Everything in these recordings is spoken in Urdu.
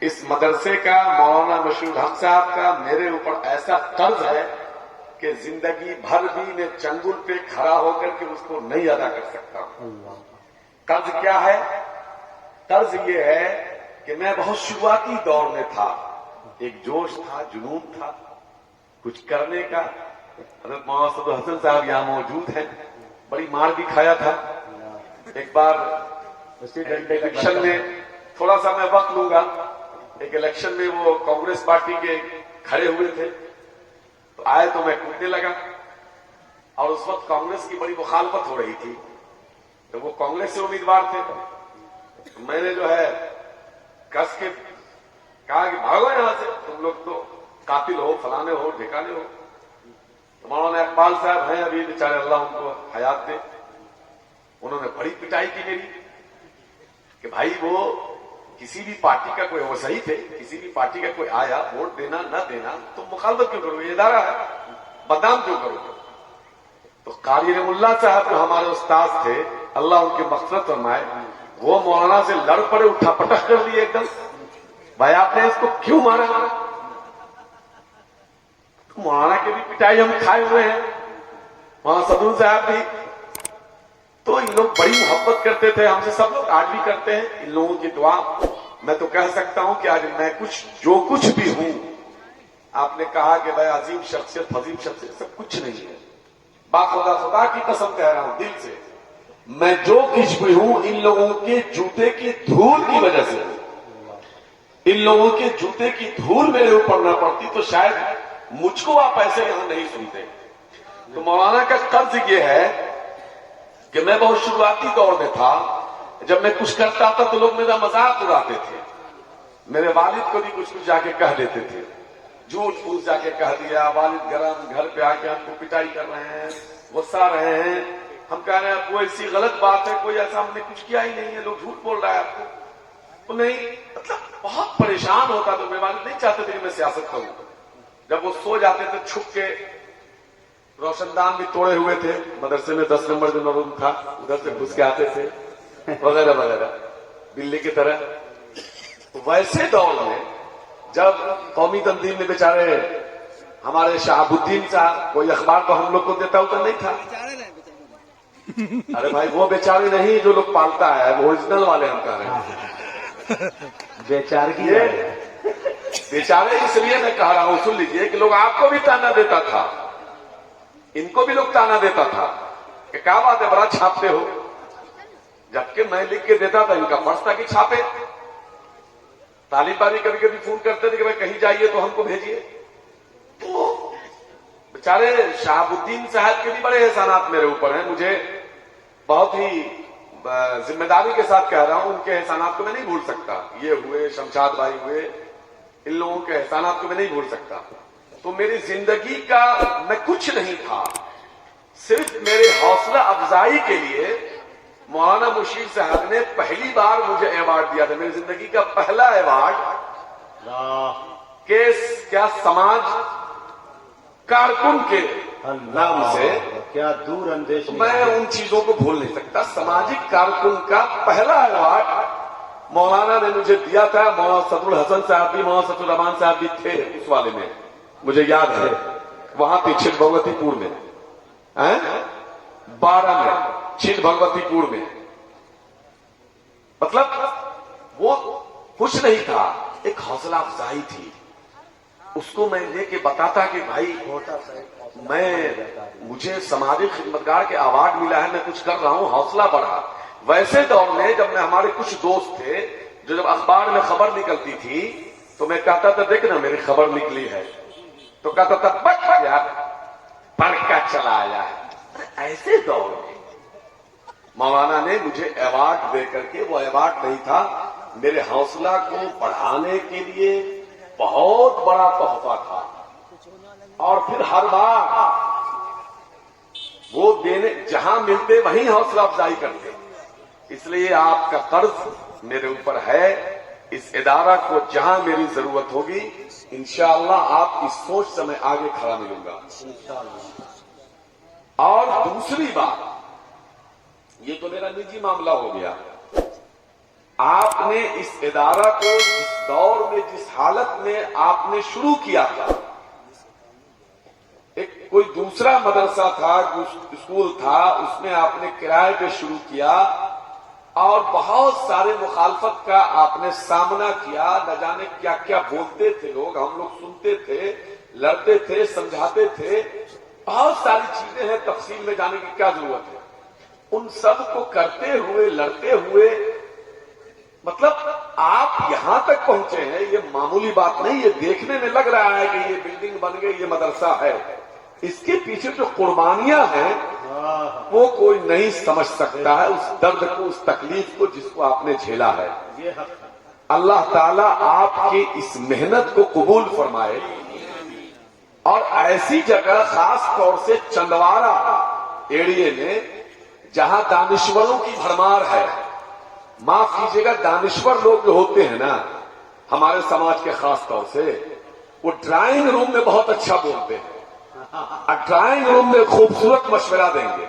اس مدرسے کا مولانا مشہور حق صاحب کا میرے اوپر ایسا قرض ہے کہ زندگی بھر بھی میں چنگل پہ کھڑا ہو کر کے اس کو نہیں ادا کر سکتا ہوں. قرض کیا ہے؟ قرض یہ ہے کہ میں بہت شروعاتی دور میں تھا، ایک جوش تھا، جنون تھا کچھ کرنے کا. حضرت مولانا صدر حسن صاحب یہاں موجود ہیں، بڑی مار بھی کھایا تھا. ایک بار الیکشن میں تھوڑا سا میں وقت لوں گا، ایک الیکشن میں وہ کانگریس پارٹی کے کھڑے ہوئے تھے تو آئے تو میں کودنے لگا، اور اس وقت کانگریس کی بڑی مخالفت ہو رہی تھی تو وہ کانگریس سے امیدوار تھے. میں نے جو ہے کس کے کہا کہ بھاگو یہاں سے، تم لوگ تو قاتل ہو، فلانے ہو، ڈھکانے ہو. تو مولانا اقبال صاحب ہیں ابھی بیچارے، اللہ ان کو حیات دے، انہوں نے بڑی پٹائی کی میری کہ بھائی وہ کسی بھی پارٹی کا کوئی، وہ صحیح تھے، کسی بھی پارٹی کا کوئی آیا ووٹ دینا نہ دینا تم مخالفت کیوں کرو، یہ ادارہ ہے، بدنام کیوں کرو. تو قاری رحم اللہ صاحب جو ہمارے استاد تھے، اللہ ان کی مغفرت فرمائے، وہ مولانا سے لڑ پڑے، اٹھا پٹک کر لیے ایک دم. بھائی آپ نے اس کو کیوں مارا؟ تو مولانا کی بھی پٹائی ہم کھائے ہوئے ہیں، وہاں صدر صاحب بھی. تو ان لوگ بڑی محبت کرتے تھے ہم سے، سب لوگ آج بھی کرتے ہیں. ان لوگوں کی دعا میں تو کہہ سکتا ہوں کہ آج میں جو کچھ بھی ہوں، آپ نے کہا کہ بھائی عظیم شخصیت، فضیم شخصیت، سب کچھ نہیں ہے. باخدا خدا کی قسم کہہ رہا ہوں دل سے، میں جو کچھ بھی ہوں ان لوگوں کے جوتے کی دھول کی وجہ سے. ان لوگوں کے جوتے کی دھول میرے اوپر نہ پڑتی تو شاید مجھ کو آپ ایسے یہاں نہیں سنتے. تو مولانا کا قرض یہ ہے کہ میں بہت شروعاتی دور میں تھا، جب میں کچھ کرتا تھا تو لوگ میرا مذاق اڑاتے تھے. میرے والد کو بھی کچھ جا کے کہہ دیتے تھے، جھوٹ پھوس جا کے کہہ دیا، والد گھر پہ آ کے ہم کو پٹائی کر رہے ہیں، غصہ رہے ہیں. ہم کہہ رہے ہیں کوئی ایسی غلط بات ہے، کوئی ایسا ہم نے کچھ کیا ہی نہیں ہے، لوگ جھوٹ بول رہا ہے آپ کو. تو نہیں، مطلب بہت پریشان ہوتا. تو میرے والد نہیں چاہتے تھے کہ میں سیاست کروں. جب وہ سو جاتے تھے چھپ کے، روشن دان بھی توڑے ہوئے تھے مدرسے میں، 10 نمبر جو روم تھا ادھر سے گھس کے آتے تھے وغیرہ وغیرہ، بلی کی طرح. ویسے دور میں جب قومی تنظیم میں بیچارے ہمارے شہاب الدین صاحب، کوئی اخبار تو ہم لوگ کو دیتا ہوتا نہیں تھا. ارے بھائی وہ بیچارے نہیں جو لوگ پالتا ہے، وہ اوریجنل والے ہم کہہ رہے ہیں. بیچارگی بیچارے اس لیے میں کہہ رہا ہوں، سن لیجیے کہ لوگ آپ کو بھی تانا دیتا تھا، ان کو بھی لوگ تانا دیتا تھا کہ کیا بات ہے بڑا چھاپتے ہو، جبکہ میں لکھ کے دیتا تھا. ان کا فرض تھا کہ چھاپے. طالب بانی کبھی کبھی فون کرتے تھے کہ بھائی کہیں جائیے تو ہم کو بھیجیے. تو بیچارے شہاب الدین صاحب کے بھی بڑے احسانات میرے اوپر ہیں. مجھے بہت ہی ذمہ داری کے ساتھ کہہ رہا ہوں، ان کے احسانات کو میں نہیں بھول سکتا. یہ ہوئے، شمشاد بھائی ہوئے، ان لوگوں کے احسانات کو میں نہیں بھول سکتا. تو میری زندگی کا میں کچھ نہیں تھا، صرف میرے حوصلہ افزائی کے لیے مولانا مشیر صاحب نے پہلی بار مجھے ایوارڈ دیا تھا. میری زندگی کا پہلا ایوارڈ کہ کیا سماج کارکن کے نام سے، کیا دور اندیش. میں ان چیزوں کو بھول نہیں سکتا. سماجی کارکن کا پہلا ایوارڈ مولانا نے مجھے دیا تھا. مولانا صدر الحسن صاحب بھی، مولانا صدر الرحمان صاحب بھی تھے اس والے میں، مجھے یاد ہے. وہاں تھے چھٹ بھگوتی پور میں، 12 میں چھٹ بھگوتی پور میں. مطلب وہ کچھ نہیں تھا، ایک حوصلہ افزائی تھی. اس کو میں لے کے بتاتا کہ بھائی مجھے سماجی خدمتگار کے ایوارڈ ملا ہے، میں کچھ کر رہا ہوں، حوصلہ بڑھا. ویسے دور میں جب میں، ہمارے کچھ دوست تھے جو جب اخبار میں خبر نکلتی تھی تو میں کہتا تھا دیکھنا میری خبر نکلی ہے، تو کہتا تھا بچ یار پڑھ کا چلا آیا ہے. ایسے دور میں مولانا نے مجھے ایوارڈ دے کر کے، وہ ایوارڈ نہیں تھا، میرے حوصلہ کو بڑھانے کے لیے بہت بڑا تحفہ تھا. اور پھر ہر بار وہ دینے، جہاں ملتے وہیں حوصلہ افزائی کرتے. اس لیے آپ کا قرض میرے اوپر ہے. اس ادارہ کو جہاں میری ضرورت ہوگی انشاءاللہ آپ کی سوچ سے میں آگے کھڑا ملوں گا. اور دوسری بات، یہ تو میرا نجی معاملہ ہو گیا. آپ نے اس ادارہ کو جس دور میں جس حالت میں آپ نے شروع کیا تھا، ایک کوئی دوسرا مدرسہ تھا، اسکول تھا، اس میں آپ نے کرائے پہ شروع کیا اور بہت سارے مخالفت کا آپ نے سامنا کیا، نہ جانے کیا کیا بولتے تھے لوگ، ہم لوگ سنتے تھے، لڑتے تھے، سمجھاتے تھے، بہت ساری چیزیں ہیں، تفصیل میں جانے کی کیا ضرورت ہے۔ ان سب کو کرتے ہوئے، لڑتے ہوئے، مطلب آپ یہاں تک پہنچے ہیں، یہ معمولی بات نہیں، یہ دیکھنے میں لگ رہا ہے کہ یہ بلڈنگ بن گئی، یہ مدرسہ ہے، اس کے پیچھے جو قربانیاں ہیں وہ کوئی نہیں سمجھ سکتا ہے، اس درد کو، اس تکلیف کو جس کو آپ نے جھیلا ہے۔ اللہ تعالیٰ آپ کی اس محنت کو قبول فرمائے، اور ایسی جگہ خاص طور سے چندوارہ ایریے میں جہاں دانشوروں کی بھرمار ہے، معاف کیجیے گا، دانشور لوگ جو ہوتے ہیں نا ہمارے سماج کے، خاص طور سے وہ ڈرائنگ روم میں بہت اچھا بولتے ہیں، اور ڈرائنگ روم میں خوبصورت مشورہ دیں گے،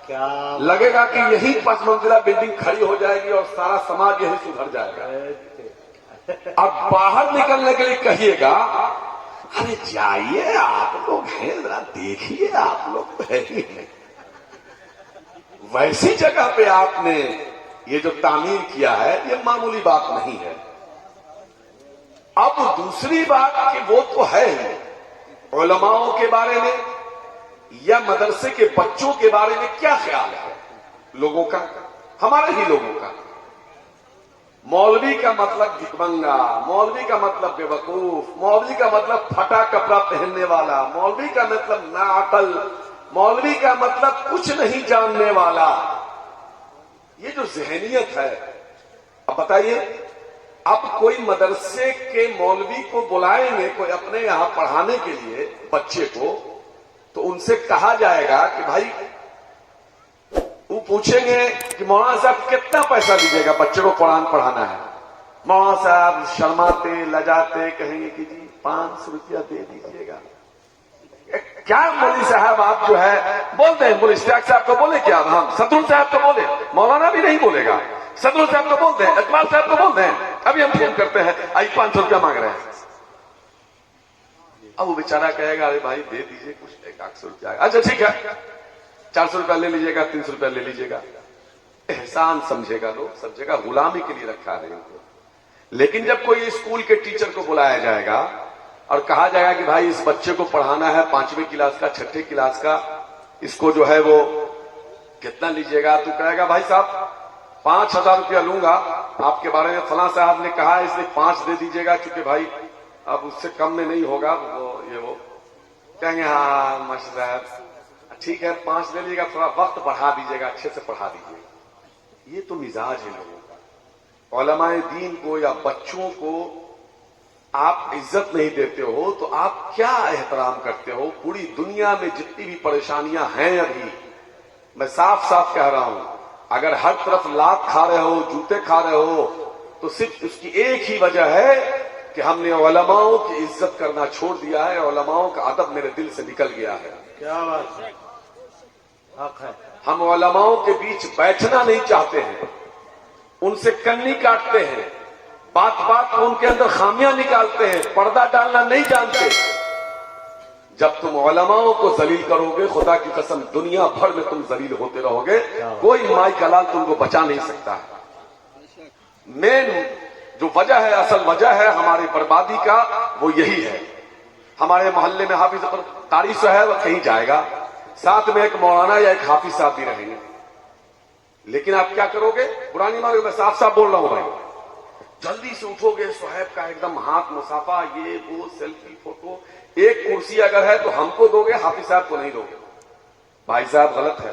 کیا لگے گا کہ یہی 5 منزلہ بلڈنگ کھڑی ہو جائے گی اور سارا سماج یہی سدھر جائے گا۔ اب باہر نکلنے کے لیے کہیے گا، ارے جائیے آپ لوگ ہیں، ذرا دیکھیے آپ لوگ تو ہے ہی ہیں۔ ویسی جگہ پہ آپ نے یہ جو تعمیر کیا ہے یہ معمولی بات نہیں ہے۔ اب دوسری بات کہ وہ تو ہے ہی، علماؤں کے بارے میں یا مدرسے کے بچوں کے بارے میں کیا خیال ہے لوگوں کا، ہمارے ہی لوگوں کا؟ مولوی کا مطلب بھکمنگا، مولوی کا مطلب بے وقوف، مولوی کا مطلب پھٹا کپڑا پہننے والا، مولوی کا مطلب ناعقل، مولوی کا مطلب کچھ نہیں جاننے والا۔ یہ جو ذہنیت ہے، اب بتائیے، اب کوئی مدرسے کے مولوی کو بلائیں گے کوئی اپنے یہاں پڑھانے کے لیے بچے کو، تو ان سے کہا جائے گا کہ بھائی، وہ پوچھیں گے کہ مولانا صاحب کتنا پیسہ دیجیے گا، بچے کو قرآن پڑھانا ہے؟ مولانا صاحب شرماتے لجاتے کہیں گے کہ جی 500 روپیہ دے دیجیے گا۔ کیا مولوی صاحب آپ جو ہے بولتے ہیں، مولوی اشتیاق صاحب کو بولے کیا، ہم صدر صاحب کو بولے، مولانا بھی نہیں بولے گا، صدر صاحب کو بولتے ہیں، اقبال صاحب کو بولتے ہیں، ابھی ہم فون کرتے ہیں، آئی 500 روپیہ مانگ رہے ہیں۔ اب وہ بیچارہ کہے گا، ارے بھائی دے دیجیے کچھ، 100 روپیہ، اچھا ٹھیک ہے 400 روپیہ لے لیجیے گا، 300 روپیہ لے لیجیے گا۔ احسان سمجھے گا، لوگ سمجھے گا غلامی کے لیے رکھا ہے ان کو۔ لیکن جب کوئی اسکول کے ٹیچر کو بلایا جائے گا اور کہا جائے گا کہ بھائی اس بچے کو پڑھانا ہے 5ویں کلاس کا، 6ٹھی کلاس کا، اس کو جو ہے وہ کتنا لیجیے گا، تو کہے گا بھائی صاحب 5000 روپیہ لوں گا، آپ کے بارے میں فلاں صاحب نے کہا، اس لیے 5 دے دیجیے گا، کیونکہ بھائی اب اس سے کم میں نہیں ہوگا، وہ کہیں گے ہاں ماشاء صاحب ٹھیک ہے 5 دے لیجیے گا، تھوڑا وقت بڑھا دیجیے گا، اچھے سے پڑھا دیجیے گا۔ یہ تو مزاج ہے لوگوں کا۔ علماء دین کو یا بچوں کو آپ عزت نہیں دیتے ہو تو آپ کیا احترام کرتے ہو؟ پوری دنیا میں جتنی بھی پریشانیاں ہیں، ابھی میں صاف صاف کہہ رہا ہوں، اگر ہر طرف لات کھا رہے ہو، جوتے کھا رہے ہو، تو صرف اس کی ایک ہی وجہ ہے کہ ہم نے علماؤں کی عزت کرنا چھوڑ دیا ہے، علماؤں کا ادب میرے دل سے نکل گیا ہے۔ کیا بات ہے، حق ہے۔ ہم علماؤں کے بیچ بیٹھنا نہیں چاہتے ہیں، ان سے کنی کاٹتے ہیں، بات بات کو ان کے اندر خامیاں نکالتے ہیں، پردہ ڈالنا نہیں جانتے۔ جب تم علماؤں کو ذلیل کرو گے، خدا کی قسم دنیا بھر میں تم ذلیل ہوتے رہو گے، کوئی مائی کلال تم کو بچا نہیں سکتا ہے۔ مین جو وجہ ہے، اصل وجہ ہے ہماری بربادی کا، وہ یہی ہے۔ ہمارے محلے میں حافظ قاری صاحب وہ کہیں جائے گا، ساتھ میں ایک مولانا یا ایک حافظ صاحب بھی رہیں گے، لیکن آپ کیا کرو گے؟ پرانی مارو، میں صاف صاف بول رہا ہوں بھائی، جلدی سے اٹھو گے، صحیب کا ایک دم ہاتھ مصافہ، یہ وہ سیلفی فوٹو، ایک کرسی اگر ہے تو ہم کو دو گے، حافظ صاحب کو نہیں دو گے۔ بھائی صاحب غلط ہے،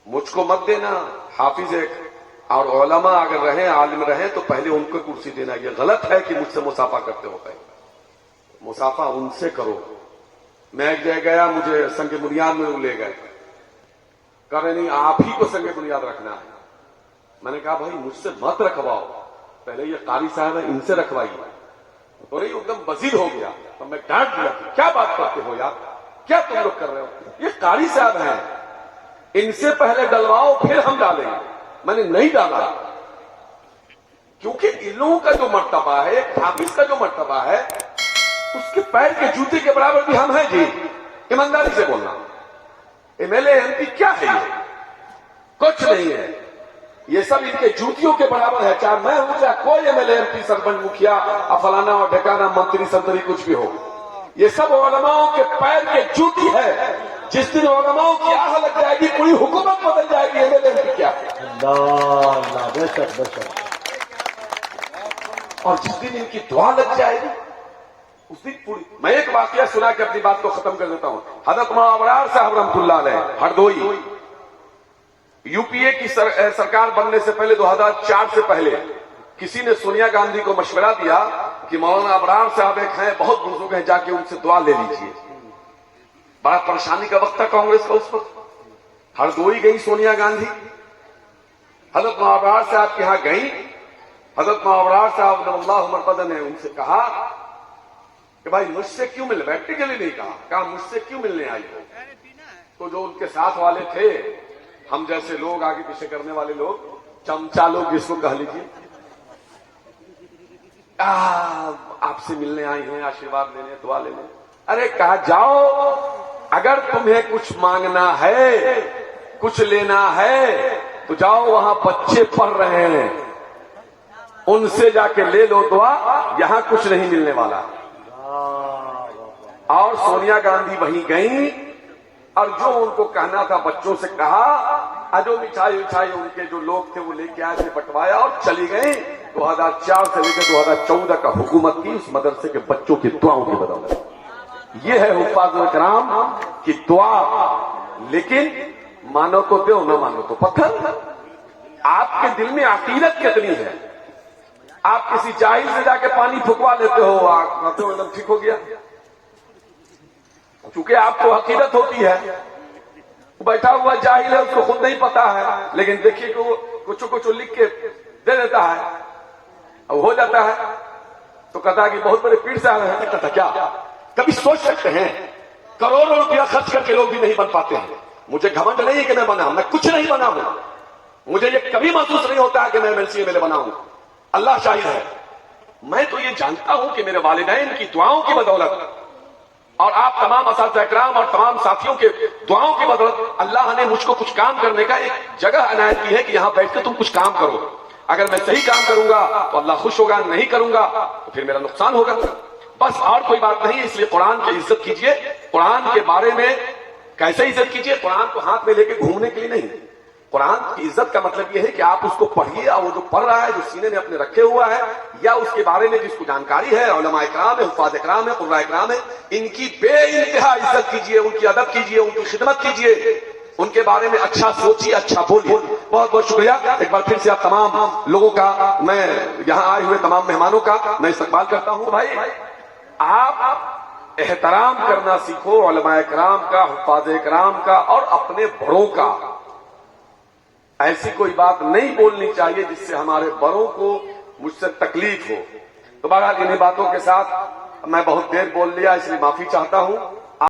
مجھ کو مت دینا، حافظ ایک اور علماء اگر رہیں، عالم رہیں تو پہلے ان کو کرسی دینا۔ یہ غلط ہے کہ مجھ سے مصافہ کرتے ہو، پہلے مصافہ ان سے کرو۔ میں ایک جگہ گیا، مجھے سنگ بنیاد میں لے گئے، کہہ رہے نہیں آپ ہی کو سنگ بنیاد رکھنا ہے۔ میں نے کہا بھائی مجھ سے مت رکھواؤ، پہلے یہ قاری صاحب ہے ان سے رکھوائیے۔ اور یہ ایک دم بزیر ہو گیا، تو میں ڈانٹ دیا، کیا بات کرتے ہو یار، کیا تم لوگ کر رہے ہو؟ یہ قاری صاحب ہیں، ان سے پہلے ڈلواؤ پھر ہم ڈالیں گے۔ میں نے نہیں ڈالا، کیونکہ ان لوگوں کا جو مرتبہ ہے، حافظ کا جو مرتبہ ہے، اس کے پیر کے جوتے کے برابر بھی ہم ہیں جی، ایمانداری سے بولنا۔ M L A M P کیا ہے یہ؟ کچھ نہیں ہے، یہ سب ان کے جوتیوں کے برابر ہے، چاہے میں ہوں چاہے کوئی M L A M P sarpanch مکھیا فلانا اور ڈھکانا منتری سنتری کچھ بھی ہو، یہ سب علماؤں کے پیر کے جوتی ہے۔ جس دن علماؤں کی آہ لگ جائے گی پوری حکومت بدل جائے گی، M L A M P کیا ہے؟ اللہ بے شک بے شک۔ اور جس دن ان کی دعا لگ جائے گی اس دن پوری۔ میں ایک واقعہ سنا کے اپنی بات کو ختم کر دیتا ہوں۔ حضرت مولانا ابرار صاحب رحمۃ اللہ علیہ ہردوئی، یو پی اے کی سرکار بننے سے پہلے 2004 سے پہلے کسی نے سونیا گاندھی کو مشورہ دیا کہ مولانا ابرار صاحب ایک ہیں، بہت بزرگ ہیں، جا کے ان سے دعا لے لیجیے۔ بڑا پریشانی کا وقت تھا کانگریس کا اس وقت۔ ہردوئی گئی سونیا گاندھی، حضرت مولانا ابرار صاحب کے یہاں گئی۔ حضرت مولانا ابرار صاحب نور اللہ مرقدہ نے ان سے کہا کہ بھائی مجھ سے کیوں ملنے، پریکٹیکلی نہیں کہا مجھ سے کیوں ملنے آئی ہو؟ تو جو ان کے ساتھ والے تھے، ہم جیسے لوگ آگے پیچھے کرنے والے لوگ، چمچا لوگ جس کو کہہ لیجیے، آپ سے ملنے آئی ہیں، آشیرواد لینے، دعا لینے۔ ارے کہا جاؤ، اگر تمہیں کچھ مانگنا ہے، کچھ لینا ہے تو جاؤ، وہاں بچے پڑھ رہے ہیں، ان سے جا کے لے لو دعا، یہاں کچھ نہیں ملنے والا۔ اور سونیا گاندھی وہیں گئیں اور جو ان کو کہنا تھا بچوں سے کہا، جو مٹھائی وٹھائی ان کے جو لوگ تھے وہ لے کے آئے تھے، بٹوایا اور چلی گئیں۔ 2004 سے لے کے 2014 کا حکومت کی اس مدرسے کے بچوں کی دعاؤں کی بدولت۔ یہ ہے حفاظ کرام کی دعا۔ لیکن مانو تو دو، نہ مانو تو پتھر۔ آپ کے دل میں عقیدت کتنی ہے؟ آپ کسی جاہل سے جا کے پانی پھکوا لیتے ہو، آپ ٹھیک ہو گیا، چونکہ آپ کو عقیدت ہوتی ہے۔ بیٹھا ہوا جاہل ہے، اس کو خود نہیں پتا ہے، لیکن دیکھیے کہ وہ کچھ لکھ کے دے دیتا ہے، اب ہو جاتا ہے تو کہتا ہے کہ بہت بڑے پیر صاحب ہیں۔ کہتا کیا کبھی سوچ سکتے ہیں کروڑوں روپیہ خرچ کر کے لوگ بھی نہیں بن پاتے ہیں۔ مجھے گھمنڈ نہیں ہے کہ میں بنا ہوں، میں کچھ نہیں بنا ہوں، مجھے یہ کبھی محسوس نہیں ہوتا ہے کہ میں MLC MLA بنا ہوں، اللہ شاہد ہے۔ میں تو یہ جانتا ہوں کہ میرے والدین کی دعاؤں کی بدولت اور آپ تمام اساتذہ اکرام اور تمام ساتھیوں کے دعاؤں کی بدولت اللہ نے مجھ کو کچھ کام کرنے کا ایک جگہ عنایت کی ہے کہ یہاں بیٹھ کے تم کچھ کام کرو۔ اگر میں صحیح کام کروں گا تو اللہ خوش ہوگا، نہیں کروں گا تو پھر میرا نقصان ہوگا، بس اور کوئی بات نہیں۔ اس لیے قرآن کی عزت کیجئے، قرآن کے بارے میں کیسے عزت کیجئے؟ قرآن کو ہاتھ میں لے کے گھومنے کے لیے نہیں۔ قرآن کی عزت کا مطلب یہ ہے کہ آپ اس کو پڑھیے، اور وہ جو پڑھ رہا ہے، جو سینے میں اپنے رکھے ہوا ہے، یا اس کے بارے میں جس کو جانکاری ہے، علماء اکرام ہے، حفاظ اکرام ہے، قراء اکرام ہے، ان کی بے انتہا عزت کیجیے، ان کی ادب کیجیے، ان کی خدمت کیجیے، ان کے بارے میں اچھا سوچیے، اچھا بولیے۔ بہت بہت شکریہ ایک بار پھر سے آپ تمام لوگوں کا، میں یہاں آئے ہوئے تمام مہمانوں کا میں استقبال کرتا ہوں۔ بھائی آپ احترام کرنا سیکھو، علماء اکرام کا، حفاظ اکرام کا اور اپنے بڑوں کا۔ ایسی کوئی بات نہیں بولنی چاہیے جس سے ہمارے بڑوں کو مجھ سے تکلیف ہو۔ تو بہرحال انہیں باتوں کے ساتھ میں بہت دیر بول لیا، اس لیے معافی چاہتا ہوں۔